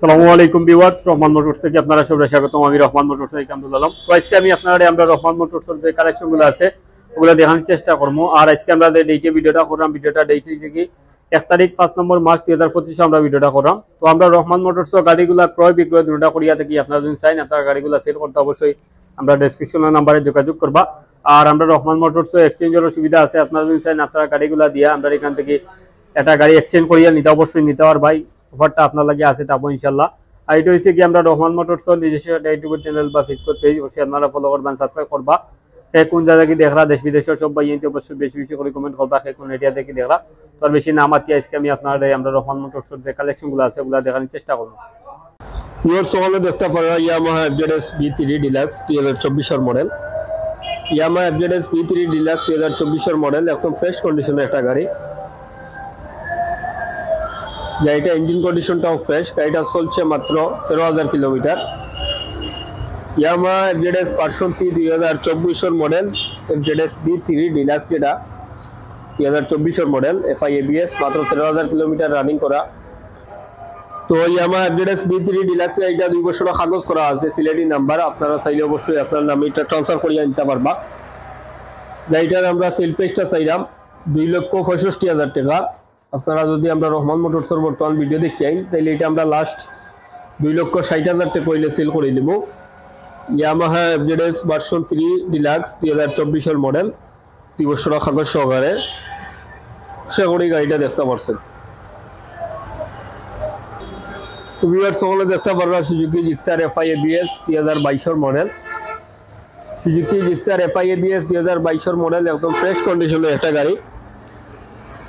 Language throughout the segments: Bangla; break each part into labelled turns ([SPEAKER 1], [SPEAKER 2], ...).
[SPEAKER 1] আসসালামু আলাইকুম ভিউয়ার্স, রহমান মোটরস থেকে আপনারা সবাই স্বাগতম। আমি রহমান মোটরস থেকে কামরুল আলম। তো আজকে আমি আমরা রহমান মোটরসের যে কালেকশনগুলো আছে ওগুলো দেখানোর চেষ্টা করবো। আর আজকে আমরা যে ডেটে ভিডিওটা করলাম, ভিডিওটা ডেইছি থেকে 1 তারিখ 5 নম্বর মার্চ 2025 আমরা ভিডিওটা করলাম। তো আমরা রহমান মোটরস গাড়িগুলো ক্রয় বিক্রয় দুটোটা করিয়া থাকি। আপনারা যদি চাইন আপনারা গাড়িগুলো সেল করতে অবশ্যই আমরা ডেসক্রিপশনের নাম্বারে যোগাযোগ করবা। আর আমরা রহমান মোটরস এক্সচেঞ্জের সুবিধা আছে। আপনারা যদি চাইন আপনারা গাড়িগুলো দিয়া আমরা এখান থেকে একটা গাড়ি এক্সচেঞ্জ করিয়া নিতে অবশ্যই নিতে পার ভাই। অফারটা আপনার লাগে আছে তাবো ইনশাল্লাহ। আর এটা হচ্ছে কি আমরা রহমান মোটরস নিজস্ব ইউটিউব চ্যানেল বা ফেসবুক পেজ অবশ্যই আপনারা ফলো করবেন, সাবস্ক্রাইব করবা। সে কোন জায়গা কি দেখরা, দেশ বিদেশের সব ভাই অবশ্যই বেশি বেশি করে কমেন্ট করবা সে কোন এরিয়া থেকে দেখরা। তো আর বেশি না মাতি আজকে আমি আমরা রহমান মোটরসের যে কালেকশনগুলো আছে ওগুলো দেখানোর চেষ্টা করব।
[SPEAKER 2] ভিউয়ার্স সকলে দেখতে পারা ইয়ামাহা এফজেডএস V3 ডিলাক্স 2024 এর model. Yamaha FZS V3 deluxe 2024 এর মডেল, একদম ফ্রেশ কন্ডিশনের একটা গাড়ি। গাড়িটা ইঞ্জিন কন্ডিশনটাও ফ্রেশ। গাড়িটা চলছে মাত্র 13,000 কিলোমিটার। ইয়ামাহা এফজেডএস ভার্সন 3 2024 এর মডেল, এফজেডএস V3 ডিলাক্স যেটা 2024 এর মডেল, FI ABS, মাত্র 13,000 কিলোমিটার রানিং করা। তো ইয়ামাহা এফজেডএস V3 ডিলাক্স এটা 2 বছর কাগজ করা আছে, সিলেটি নাম্বার। আপনারা চাইলে অবশ্যই আপনার নামে এটা ট্রান্সফার করিয়ে নিতে পারবা। গাড়িটার আমরা সেল প্রাইসটা চাইলাম 2,65,000 টাকা। আপনারা যদি আমরা রহমান মোটরসের বর্তমান ভিডিও দেখতে চাই তাহলে এটা আমরা লাস্ট 2,60,000 টাকা কইলে সেল করে দিব। ইয়ামাহা এফজেডএস ভার্সন 3 ডিলাক্স 2024 এর মডেল, 2 বছর কাগজ সহকারে। সেগুলি গাড়িটা দেখতে পারছেন। তো ভিউয়ার্স সকলে দেখতে পারবা সুজুকি জিক্সার FI ABS 2022 এর model. Suzuki Gixxer FI ABS 2022 এর মডেল, একদম ফ্রেশ কন্ডিশনের একটা গাড়ি।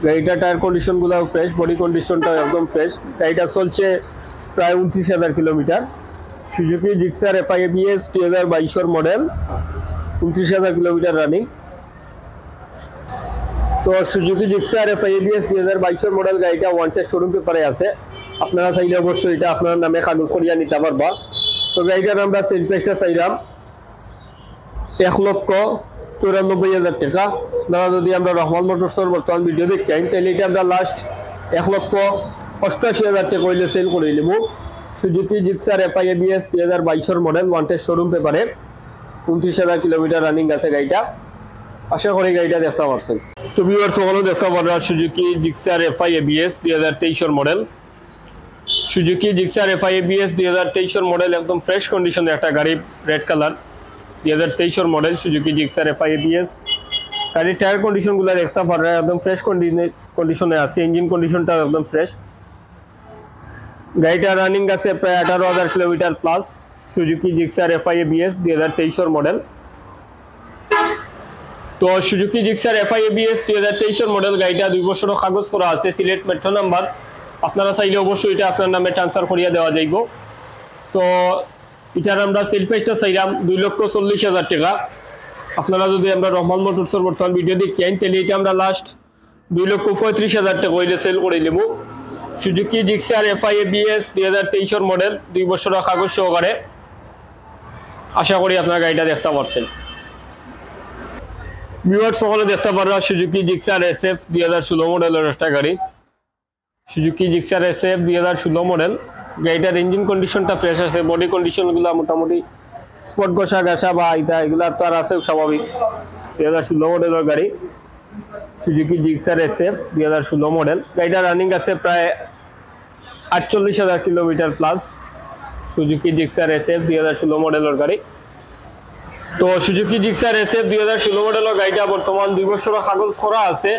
[SPEAKER 2] গাড়িটা টায়ার কন্ডিশন গুলো ফ্রেশ, বডি কন্ডিশনটা একদম ফ্রেশ। গাড়িটা চলছে প্রায় 29,000 kilometre. Suzuki Gixxer FI ABS 2022 এর মডেল, 29,000 কিলোমিটার রানিং। তো সুজুকি জিক্সার FI ABS 2022 এর মডেল গাড়িটা ওয়ান্টেড শোরুম পেপারে আছে। আপনারা চাইলে অবশ্যই এটা আপনার নামে কাগজ করিয়া নিতে পারবা। তো গাড়িটার আমরা সেল প্রাইসটা চাইলাম 1,94,000 টাকা। আপনারা যদি আমরা রহমান মোটরসের বর্তমান ভিডিও দেখেন তাহলে এটা আমরা লাস্ট 1,88,000 টাকা কইলে সেল করে নিব। সুজুকি জিক্সার FI ABS 2022 এর মডেল, ওয়ান্টেড শোরুম পেপারে, 29,000 কিলোমিটার রানিং আছে গাড়িটা। আশা করি গাড়িটা দেখতে পারছেন। তো ভিউয়ার্স সকলে দেখতে পারবেন সুজুকি জিক্সার FI ABS 2023 এর model. Suzuki Gixxer FI ABS 2023 এর মডেল, একদম ফ্রেশ কন্ডিশনের একটা গাড়ি, রেড কালার, 2023 এর model Suzuki Gixxer FI ABS। গাড়ির টায়ার কন্ডিশনগুলো দেখতে পারবেন একদম ফ্রেশ কন্ডিশনে আছে, ইঞ্জিন কন্ডিশনটা একদম ফ্রেশ। গাড়িটা রানিং আছে প্রায় 18,000 kilometre plus. Suzuki Gixxer FI ABS 2023 এর মডেল। তো সুজুকি জিক্সার FI ABS 2023 এর মডেল গাড়িটা 2 বছর কাগজ করা আছে, সিলেট মেট্রো নাম্বার। আপনারা চাইলে অবশ্যই এটা আপনার নামে ট্রান্সফার করিয়া দেওয়া যাইব। তো এটার আমরা সেল প্রাইসটা চাইলাম 2,40,000 টাকা। আপনারা যদি আমরা রহমান মোটরসের বর্তমান ভিডিও দেখেন তাহলে এটা আমরা লাস্ট 2,35,000 টাকা কইলে সেল করে নেব। সুজুকি জিক্সার FI ABS 2023 এর মডেল, 2 বছর কাগজ সহকারে। আশা করি আপনারা গাড়িটা দেখতে পারছেন। ভিউয়ার্স সকলে দেখতে পারবা সুজুকি জিক্সার SF 2016 মডেলের একটা গাড়ি। Suzuki Gixxer SF 2016 model. গাড়িটার ইঞ্জিন কন্ডিশনটা ফ্রেশ আছে, বডি কন্ডিশনগুলো মোটামুটি স্পট ঘষা ঘাসা বা এগুলা তো আর আছে স্বাভাবিক। 2016 মডেলের গাড়ি সুজুকি জিক্সার SF 2016 মডেল। গাড়িটা রানিং আছে প্রায় 48,000 kilometre plus. Suzuki Gixxer SF 2016 মডেলের গাড়ি। তো সুজুকি জিক্সার SF 2016 মডেলের গাড়িটা বর্তমান 2 বছর কাগজ করা আছে,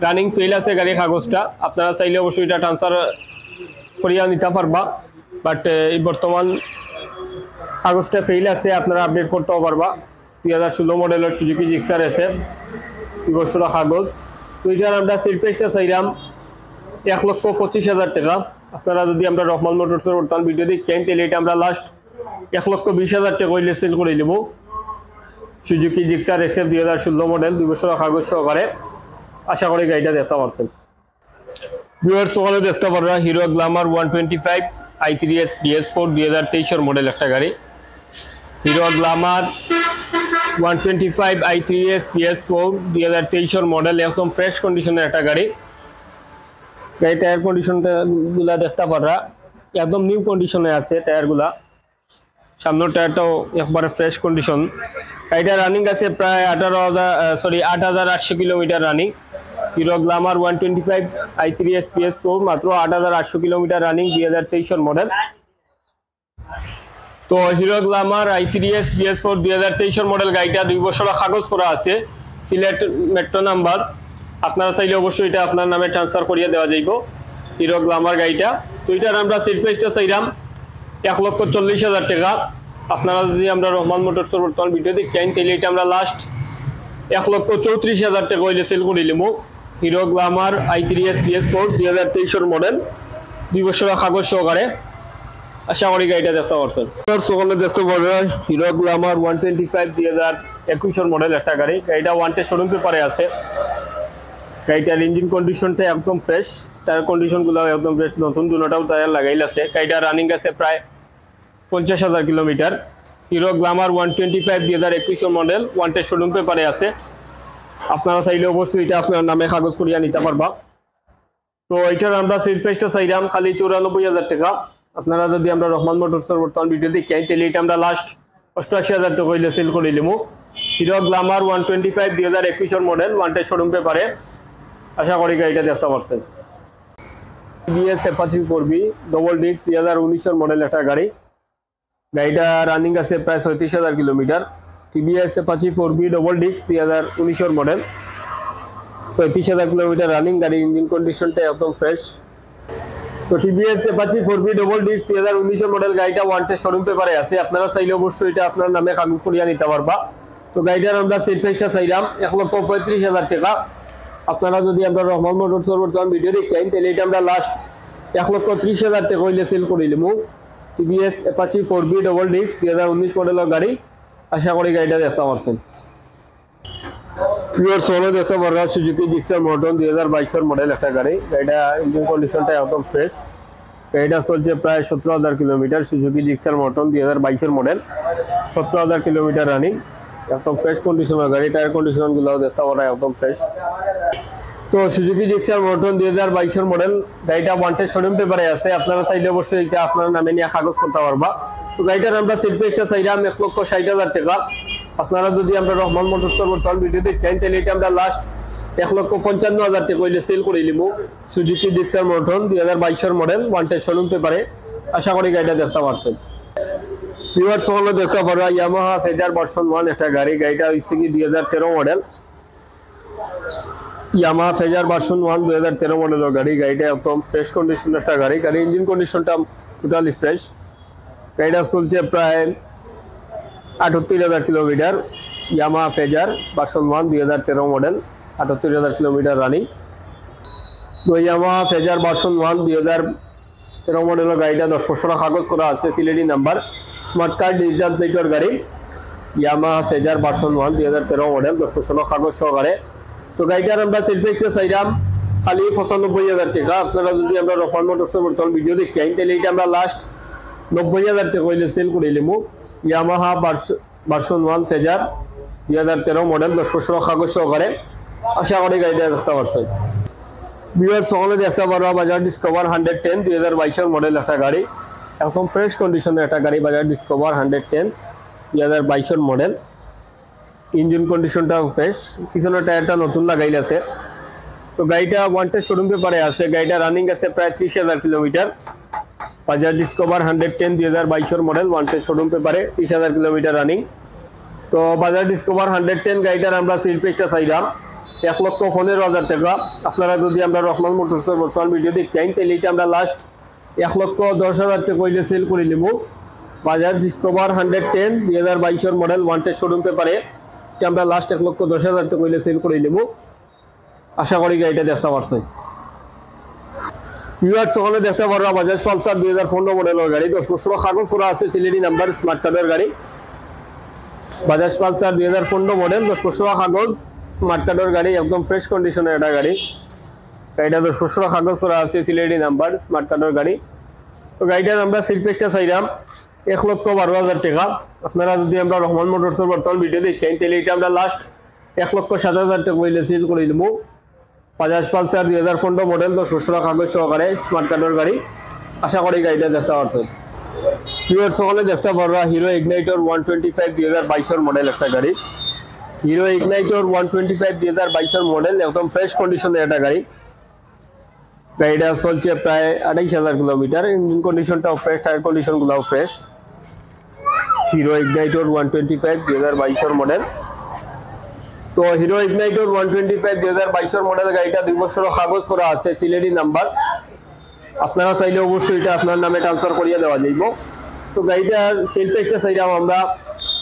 [SPEAKER 2] রানিং ফেল আছে গাড়ির কাগজটা। আপনারা চাইলে অবশ্যই এটা ট্রান্সফার করিয়া নিতে পারবা, বাট এই বর্তমান কাগজটা ফেল আছে, আপনারা আপডেট করতেও পারবা। 2016 মডেলের সুজুকি জিক্সার SF 2 বছর কাগজ। তো এটার আমরা সেল প্রাইসটা চাইলাম 1,25,000 টাকা। আপনারা যদি আমরা রহমান মোটরসের বর্তমান ভিডিও দেখেন তাহলে এটা আমরা লাস্ট 1,20,000 টাকা কইলে সেল করে নেব। সুজুকি জিক্সার SF 2016 মডেল, 2 বছর কাগজ সহকারে। আশা করি গাড়িটা দেখতে পারছেন। ভিউয়ার্স সকলে দেখতে পারবা হিরো গ্ল্যামার 125 i3s PS4 2023 এর মডেল একটা গাড়ি। হিরো গ্ল্যামার 125 i3s PS4 2023 এর মডেল, একদম ফ্রেশ কন্ডিশনের একটা গাড়ি। গাড়ি টায়ার কন্ডিশনটা গুলা দেখতে পাররা একদম নিউ কন্ডিশনে আছে টায়ারগুলা। সামনের টায়ারটাও একবারে ফ্রেশ কন্ডিশন। গাড়িটা রানিং আছে প্রায় 8,800 kilometre running. Hero Glamour 125 i3s PS4 মাত্র 8,800 কিলোমিটার রানিং, 2023 মডেল। তো hero Glamour i3s PS4 2023 model গাড়িটা 2 বছরের কাগজ করা আছে, সিলেট মেট্রো নাম্বার। আপনারা চাইলে অবশ্যই এটা আপনার নামে ট্রান্সফার করিয়ে দেওয়া যাইব হিরো গ্ল্যামার গাড়িটা। তো এটার আমরা সেল প্রাইসটা চাইলাম 1,40,000 টাকা। আপনারা যদি আমরা রহমান মোটরসের বর্তমান ভিডিও দেখেন তাহলে এটা আমরা লাস্ট 1,34,000 টাকা হইলে সেল করে নিলাম। Hero Glamour i3s PS4 2023 model, 2 বছরের কাগজ সহকারে। আশা করি গাড়িটা দেখতে পাচ্ছেন। সকলে দেখতে পারবেন হিরো গ্ল্যামার 125 2021 মডেল একটা গাড়ি। গাড়িটা ওয়ান্টেড শোরুম পেপারে আছে। গাড়িটার ইঞ্জিন কন্ডিশনটা একদম ফ্রেশ, টায়ার কন্ডিশনগুলো একদম ফ্রেশ, নতুন দুটোটাও টায়ার লাগাইল আছে। গাড়িটা রানিং আছে প্রায় 50,000 kilometre. Hero Glamour 125 2021 model, wanted showroom পেপারে আছে। আপনারা চাইলে অবশ্যই এটা আপনার নামে কাগজ করিয়া নিতে পারবা। তো এটার আমরা সেল প্রাইসটা চাইলাম খালি 94,000 টাকা। আপনারা যদি আমরা রহমান মোটরসের বর্তমান ভিডিও দেখেন তাহলে এটা আমরা লাস্ট 88,000 টাকা হইলে সেল করে নিলাম। Hero Glamour 125 2021 model, wanted showroom পেপারে। আশা করি গাড়িটা দেখতে পাচ্ছেন। TVS Apache 4B double disc 2019 model একটা গাড়ি। গাড়িটা রানিং আছে প্রায় 36,000 kilometre. TVS Apache 4B double disc 2019 model, 36,000 kilometre running গাড়ি। ইঞ্জিন কন্ডিশনটা একদম ফ্রেশ। তো TVS Apache 4B double disc 2019 model গাড়িটা ওয়ান্টেড শোরুম পেপারে আছে। আপনারা চাইলে অবশ্যই এটা আপনার নামে কাগজ করিয়া নিতে পারবা। তো গাড়িটার আমরা সেল প্রাইসটা চাইলাম 1,35,000 টাকা। আপনারা যদি আমরা রহমান মোটরসের বর্তমান ভিডিও দেখেন তাহলে এটা আমরা লাস্ট 1,30,000 টাকা হইলে সেল করে নিলাম। TVS Apache 4B double disc 2019 মডেলের গাড়ি। আশা করি গাড়িটা দেখতে পাচ্ছেন। পিওর সোলো দেখতে পারবেন সুজুকি জিক্সার মোটর 2022 মডেল একটা গাড়ি। গাড়িটা ইঞ্জিন কন্ডিশনটা একদম ফ্রেশ। গাড়িটা চলছে প্রায় 17,000 kilometre. Suzuki Gixxer motor 2022 model, 17,000 kilometre running, একদম ফ্রেশ কন্ডিশনের গাড়ি। টায়ার কন্ডিশনগুলো দেখতে পারা একদম ফ্রেশ। তো সুজুকি জিক্সার মোটর 2022 মডেল গাড়িটা ওয়ান্টেড শোরুম পেপারে আছে। আপনারা চাইলে অবশ্যই এটা আপনার নামে নিয়ে কাগজ করতে পারবা। তো গাড়িটার আমরা সেল প্রাইসটা চাইলাম 1,60,000 টাকা। আপনারা যদি আমরা রহমান মোটরসের বর্তমান ভিডিও দেখেন তাহলে এটা আমরা লাস্ট 1,55,000 টাকা হইলে সেল করে নিলাম। Suzuki Gixxer motor 2022 model, wanted showroom পেপারে। আশা করি গাড়িটা দেখতে পাচ্ছেন। ভিউয়ার্স সকলে দেখতে পারবা ইয়ামাহা ফেজার ভার্সন 1 একটা গাড়ি। গাড়িটা হচ্ছে কি 2013 মডেল। ইয়ামাহা ফেজার ভার্সন 1 2013 মডেলের গাড়ি। গাড়িটা একদম ফ্রেশ কন্ডিশন একটা গাড়ি। গাড়ির ইঞ্জিন কন্ডিশনটা টোটালি ফ্রেশ। গাড়িটা চলছে প্রায় 78,000 kilometre. Yamaha phasor version 1 2013 model, 78,000 kilometre running. তো ইয়ামাহা ফেজার ভার্সন 1 2013 মডেলের গাড়িটা 10 বছরের কাগজ করা আছে, Sylheti number, smart card digital প্লেটের গাড়ি। ইয়ামাহা ফেজার ভার্সন 1 2013 মডেল, 10 বছরের কাগজ সহকারে। তো গাড়িটার আমরা সেল প্রাইসটা চাইলাম খালি 95,000 টাকা। আপনারা যদি আমরা রহমান মোটরসের বর্তমান ভিডিও দেখেন তাহলে এটা আমরা লাস্ট 90,000 টাকা হইলে সেল করে নিলাম। ইয়ামাহা ভার্সন 1 ফেজার 2013 মডেল, 10 বছরের কাগজ সহকারে। আশা করি গাড়িটা দেখতে পাচ্ছেন। ভিউয়ার্স সকলে দেখতে পারবা বাজাজ ডিসকভার 110 2022 মডেল একটা গাড়ি। একদম ফ্রেশ কন্ডিশনের একটা গাড়ি, বাজাজ ডিসকভার 110 2022 মডেল। ইঞ্জিন কন্ডিশনটা ফ্রেশ, পিছনের টায়ারটা নতুন লাগাইল আছে। তো গাড়িটা ওয়ান্টেড শোরুম পেপারে আছে। গাড়িটা রানিং আছে প্রায় 30,000 kilometre. Bajaj discover 110 2022 model, wanted showroom পেপারে, 30,000 কিলোমিটার রানিং। তো বাজাজ ডিসকভার 110 গাড়িটার আমরা সেল প্রাইসটা চাইলাম 1,15,000 টাকা। আপনারা যদি আমরা রহমান মোটরসের বর্তমান ভিডিও দেখেন তাহলে এটা আমরা লাস্ট 1,10,000 টাকা হইলে সেল করে নিব। Bajaj discover 110 2022 model, wanted showroom পেপারে, এটা আমরা লাস্ট 1,10,000 টাকা হইলে সেল করে নিব। আশা করি গাড়িটা দেখতে পাচ্ছেন। ভিউয়ার্স সকলে দেখতে পারবা বাজাজ পালসার 2015 মডেলের গাড়ি, 10 বছর কাগজ করা আছে, সিলেটি নাম্বার, স্মার্ট কার্ডের গাড়ি। বাজাজ পালসার 2015 মডেল, 10 বছর কাগজ, স্মার্ট কার্ডের গাড়ি, একদম ফ্রেশ কন্ডিশনের একটা গাড়ি। গাড়িটা 10 বছর কাগজ করা আছে, সিলেটি নাম্বার, স্মার্ট কার্ডের গাড়ি। তো গাড়িটার আমরা সেল প্রাইসটা চাইলাম 1,12,000 টাকা। আপনারা যদি আমরা রহমান মোটরসের বর্তমান ভিডিও দেখেন তাহলে এটা আমরা লাস্ট 1,07,000 টাকা হইলে সেল করে নিব। বাজাজ পালসার 2015 মডেল, 10 বছর কাগজ সহকারে, স্মার্ট কার্ডের গাড়ি। আশা করি গাড়িটা দেখতে পাচ্ছেন। ভিউয়ার্স সকলে দেখতে পারবা হিরো ইগনাইটর 125 2022 মডেল একটা গাড়ি। হিরো ইগনাইটর 125 2022 মডেল, একদম ফ্রেশ কন্ডিশনের একটা গাড়ি। গাড়িটা চলছে প্রায় 28,000 কিলোমিটার। ইঞ্জিন কন্ডিশনটাও ফ্রেশ, টায়ার কন্ডিশনগুলোও ফ্রেশ। Hero Ignitor 125 2022 model. তো হিরো ইগনাইটর 125 2022 মডেল গাড়িটা 2 বছরের কাগজ করা আছে, সিলেটি নাম্বার। আপনারা চাইলে অবশ্যই এটা আপনার নামে ট্রান্সফার করিয়ে দেওয়া যাইব। তো গাড়িটার সেল প্রাইসটা চাইলাম আমরা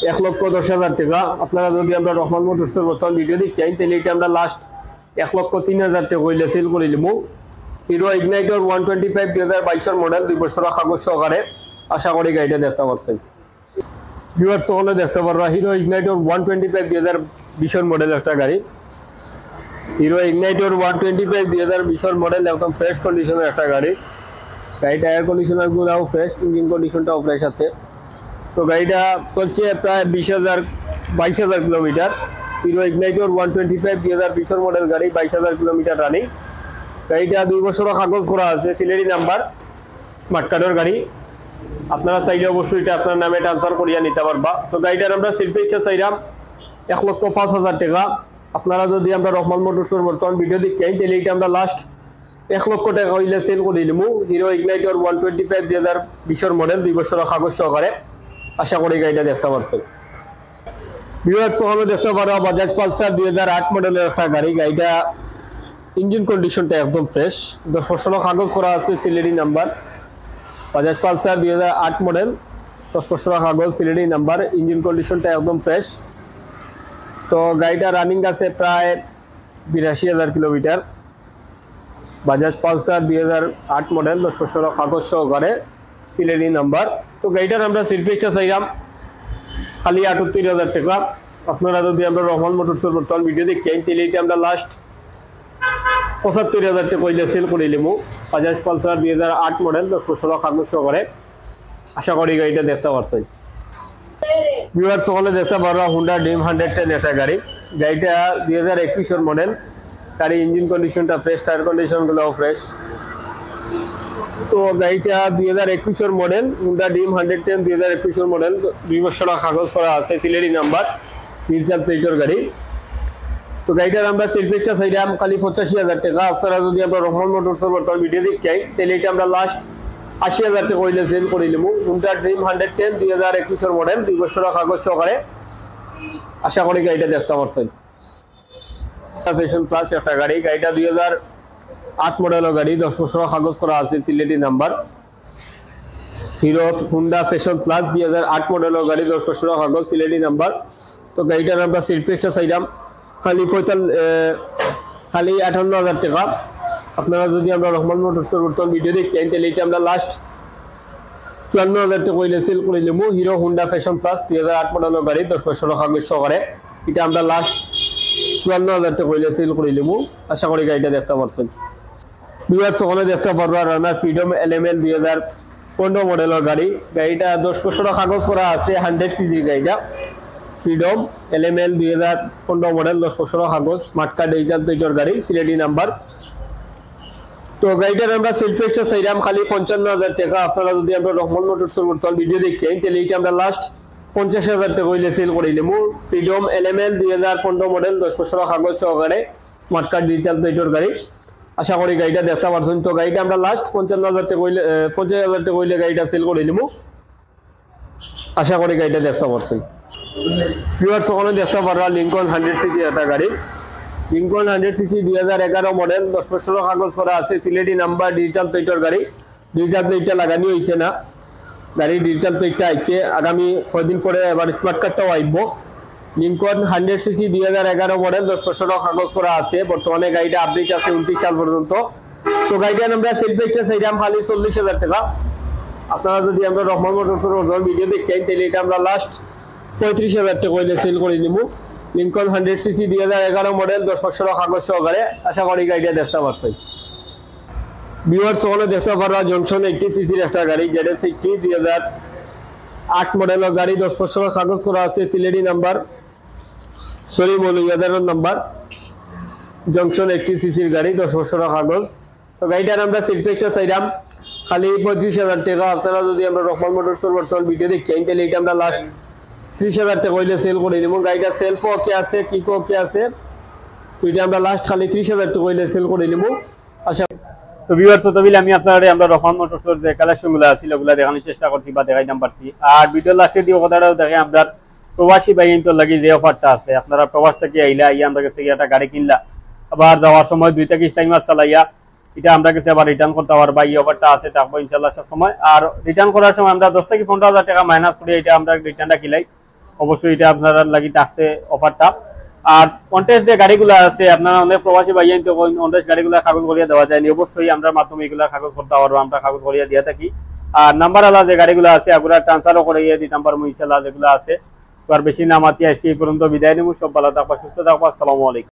[SPEAKER 2] 1,10,000 টাকা। আপনারা যদি আমরা রহমান মোটরসের বর্তমান ভিডিও দেখতে চাই তাহলে এটা আমরা লাস্ট 1,03,000 টাকা হইলে সেল করে নিব। হিরো ইগনাইটর 125 2022 মডেল, 2 বছরের কাগজ সহকারে। আশা করি গাড়িটা দেখতে পাচ্ছেন। ভিউয়ার্স সকলে দেখতে পারবা হিরো ইগনাইটর 125 2020 মডেল একটা গাড়ি। হিরো ইগনাইটর 125 2020 মডেল, একদম ফ্রেশ কন্ডিশনের একটা গাড়ি। গাড়ি টায়ার কন্ডিশনার গুলাও ফ্রেশ, ইঞ্জিন কন্ডিশনটাও ফ্রেশ আছে। তো গাড়িটা চলছে প্রায় 22,000 কিলোমিটার। হিরো ইগনাইটর 125 2020 মডেল গাড়ি, 22,000 কিলোমিটার রানিং। গাড়িটা 2 বছরের কাগজ করা আছে, সিলেটি নাম্বার, স্মার্ট কার্ডের গাড়ি। আপনারা চাইলে অবশ্যই এটা আপনার নামে ট্রান্সফার করিয়া নিতে পারবা। তো গাড়িটার আমরা সেল প্রাইসটা চাইলাম 1,05,000 টাকা। আপনারা যদি আমরা রহমান মোটরসের বর্তমান ভিডিও দেখতে চাই তাহলে এটা আমরা লাস্ট 1 লক্ষ টাকা হইলে সেল করে দিলাম। হিরো ইগনাইটর 125 2020 মডেল, 2 বছরের কাগজ সহকারে। আশা করি গাড়িটা দেখতে পাচ্ছেন। ভিউয়ার্স সকলে দেখতে পারো বাজাজ পালসার 2008 মডেলের একটা গাড়ি। গাড়িটা ইঞ্জিন কন্ডিশনটা একদম ফ্রেশ, 10 বছরের কাগজ করা আছে, Sylheti number. Bajaj Pulsar 2008 model, 10 বছরের কাগজ, সিলেটি নাম্বার, ইঞ্জিন কন্ডিশনটা একদম ফ্রেশ। তো গাড়িটা রানিং আছে প্রায় 82,000 কিলোমিটার। বাজাজ পালসার 2008 মডেল, 10 বছরের কাগজ সহকারে, সিলেটি নাম্বার। তো গাড়িটার আমরা সেল প্রাইসটা চাইলাম খালি 78,000 টাকা। আপনারা যদি আমরা রহমান মোটরসের বর্তমান ভিডিও দেখি তাহলে এটা আমরা লাস্ট 75,000 টাকা হইলে সেল করে নিব। বাজাজ পালসার 2008 মডেল, 10 বছরের কাগজ সহকারে। আশা করি গাড়িটা দেখতে পাচ্ছেন। ভিউয়ার্স সকলে দেখতে পারো হুন্ডা ড্রিম 110 একটা গাড়ি। গাড়িটা 2021 মডেল। গাড়ি ইঞ্জিন কন্ডিশনটা ফ্রেশ, টায়ার কন্ডিশনগুলোও ফ্রেশ। তো গাড়িটা 2021 মডেল, হুন্ডা ড্রিম 110 2021 মডেল, 2 বছরের কাগজ করা আছে, সিলেটি নাম্বার, ডিজিটাল প্লেটের গাড়ি। তো গাড়িটার আমরা সেল প্রাইসটা চাইলাম খালি 85,000 টাকা। আপনারা যদি আমরা রহমান মোটরসের বর্তমান ভিডিও দেখতে চাই তাহলে এটা আমরা লাস্ট 80,000 টাকা হইলে সেল করে নিব। হুন্ডা ড্রিম 110 2021 মডেল, 2 বছরের কাগজ সহকারে। আশা করি গাড়িটা দেখতে পাচ্ছেন। ফ্যাশন প্লাস একটা গাড়ি। গাড়িটা 2008 মডেলের গাড়ি, 10 বছরের কাগজ করা আছে, Sylheti number. Hero Honda fashion plus 2008 মডেলের গাড়ি, 10 বছরের কাগজ, সিলেটি নাম্বার। তো গাড়িটার আমরা সেল প্রাইসটা চাইলাম খালি 58,000 টাকা। আপনারা যদি আমরা রহমান মোটরসের বর্তমান ভিডিও দেখতে চাই তাহলে এটা আমরা লাস্ট 54,000 টাকা হইলে সেল করে নিব। হিরো হুন্ডা ফ্যাশন প্লাস 2008 মডেলের গাড়ি, 10 বছরের কাগজ সহকারে। এটা আমরা লাস্ট 54,000 টাকা হইলে সেল করে নিব। আশা করি গাড়িটা দেখতে পাচ্ছেন। ভিউয়ার্স ওখানে দেখতে পারবা রানার ফ্রিডম এলএমএল 2015 মডেলের গাড়ি। গাড়িটা 10 বছরের কাগজ করা আছে, 100 সিসি গাড়িটা। ফ্রিডম এলএমএল 2015 মডেল, 10 বছরের কাগজ, স্মার্ট কার্ড, ডিজিটাল প্লেটের গাড়ি, সিলেটি নাম্বার। তো গাড়িটার আমরা সেল প্রাইসটা চাইলাম খালি 55,000 টাকা। আপনারা যদি আমরা রহমান মোটরসের বর্তমান ভিডিও দেখতে চাই তাহলে এটা আমরা লাস্ট 50,000 টাকা হইলে সেল করে নিব। ফ্রিডম এলএমএল 2015 মডেল, 10 বছরের কাগজ সহকারে, স্মার্ট কার্ড, ডিজিটাল প্লেটের গাড়ি। আশা করি গাড়িটা দেখতে পাচ্ছেন। তো গাড়িটা আমরা লাস্ট 55,000 টাকা হইলে 50,000 টাকা হইলে গাড়িটা সেল করে নিব। আশা করি গাড়িটা দেখতে পাচ্ছেন। ভিউয়ার্স ওখানে দেখতে পারবা লিঙ্কন 100 সিসি একটা গাড়ি। লিঙ্কন 100 সিসি 2011 মডেল, 10 বছরের কাগজ করা আছে, সিলেটি নাম্বার, ডিজিটাল প্লেটের গাড়ি। ডিজিটাল প্লেটটা লাগানি হয়েছে না, গাড়ি ডিজিটাল প্লেটটা আইছে। আগামী কয়েকদিন পরে এবার স্মার্ট কার্ডটাও আইব। লিঙ্কন 100 সিসি 2011 মডেল, 10 বছরের কাগজ করা আছে। বর্তমানে গাড়িটা আপডেট আছে 29 সাল পর্যন্ত। তো গাড়িটার আমরা সেল প্রাইসটা চাইলাম খালি 40,000 টাকা। আপনারা যদি আমরা রহমান মোটরসের ভিডিও দেখেন তাহলে এটা আমরা লাস্ট 35,000 টাকা হইলে সেল করে নিব। লিঙ্কন 100 সিসি 2011 মডেল, 10 বছরের কাগজ সহকারে। আশা করি গাড়িটা দেখতে পাচ্ছেন। ভিউয়ার্স ওখানে দেখতে পারবা জংশন 80 সিসির একটা গাড়ি, ZS80 2008 মডেলের গাড়ি, 10 বছরের কাগজ করা আছে, সিলেটি নাম্বার, সরি মৌলভীবাজারের নাম্বার। জংশন 80 সিসির গাড়ি, 10 বছরের কাগজ। তো গাড়িটার আমরা সেল প্রাইসটা চাইলাম খালি 35,000 টাকা। আপনারা যদি আমরা রহমান মোটরসের বর্তমান ভিডিও দেখি তাহলে এটা আমরা লাস্ট 30,000 টাকা হইলে সেল করে দিব। গাড়িটা সেলফ ওকে আছে, কিক ওকে আছে, এটা আমরা লাস্ট খালি 30,000 টাকা হইলে সেল করে দিব। আচ্ছা
[SPEAKER 1] তো ভিউয়ার্স তবিলে আমি আপনাদের আমরা রহমান মোটরসের যে কালেকশনগুলো আছিল ওগুলো দেখানোর চেষ্টা করছি বা দেখাইতাম পারছি। আর ভিডিও লাস্টে দিয়ে কথাটাও দেখে আমরা প্রবাসী বাইনতো লাগি যে অফারটা আছে, আপনারা প্রবাস থেকে আইলা আমরা কাছে একটা গাড়ি কিনলা, আবার যাওয়ার সময় 2 থেকে 4 মাস চালাইয়া এটা আমরা কাছে আবার রিটার্ন করতে পারবা, এই অফারটা আছে থাকবো ইনশাল্লাহ সব সময়। আর রিটার্ন করার সময় আমরা 10 থেকে 15,000 টাকা মাইনাস করে এটা আমরা রিটার্নটা কিলাই, অবশ্যই এটা আপনারা লাগি থাকছে অফারটা। আর কন্টেস্ট যে গাড়িগুলো আছে আপনারা অনেক প্রবাসী ভাইয়ান তো কন্টেস্ট গাড়িগুলো কাগজ করিয়া দেওয়া যায়নি, অবশ্যই আমরা মাধ্যমে এগুলা কাগজ করতে পারবো, আমরা কাগজ করিয়া দিয়ে থাকি। আর নাম্বার আলা যে গাড়িগুলো আছে এগুলা ট্রান্সফারও করিয়ে দিতাম পারবো ইনশাল্লাহ যেগুলো আছে। তো আর বেশি নামাতি আজকে এই পর্যন্ত বিদায় নেব। সব ভালো থাকবা, সুস্থ থাকবা, আসসালামু আলাইকুম।